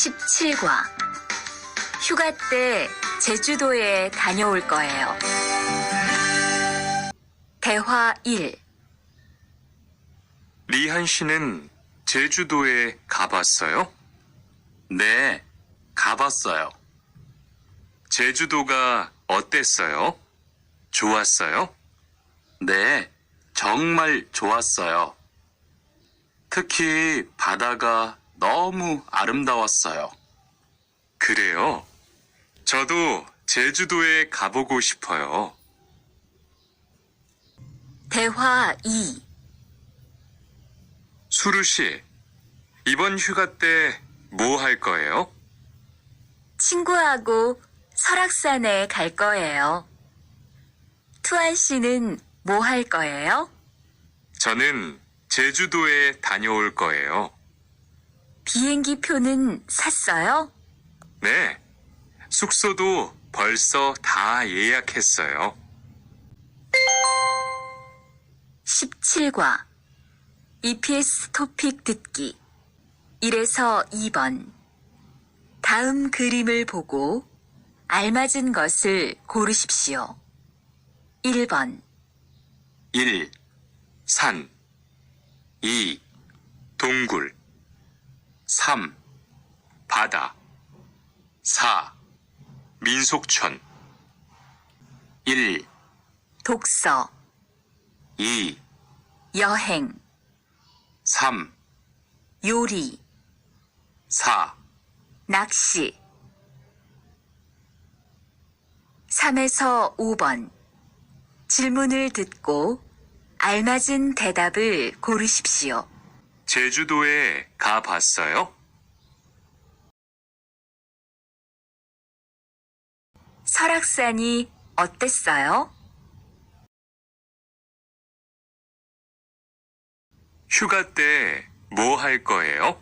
17과 휴가 때 제주도에 다녀올 거예요. 대화 1. 리한 씨는 제주도에 가봤어요? 네, 가봤어요. 제주도가 어땠어요? 좋았어요? 네, 정말 좋았어요. 특히 바다가 너무 아름다웠어요. 그래요? 저도 제주도에 가보고 싶어요. 대화 2. 수루 씨, 이번 휴가 때 뭐 할 거예요? 친구하고 설악산에 갈 거예요. 투안 씨는 뭐 할 거예요? 저는 제주도에 다녀올 거예요. 비행기 표는 샀어요? 네, 숙소도 벌써 다 예약했어요. 17과 EPS 토픽 듣기 1에서 2번. 다음 그림을 보고 알맞은 것을 고르십시오. 1번, 1. 산 2. 동굴 3. 바다 4. 민속촌 1. 독서, 2. 여행, 3. 요리, 4. 낚시 3에서 5번. 질문을 듣고 알맞은 대답을 고르십시오. 제주도에 가봤어요? 설악산이 어땠어요? 휴가 때 뭐 할 거예요?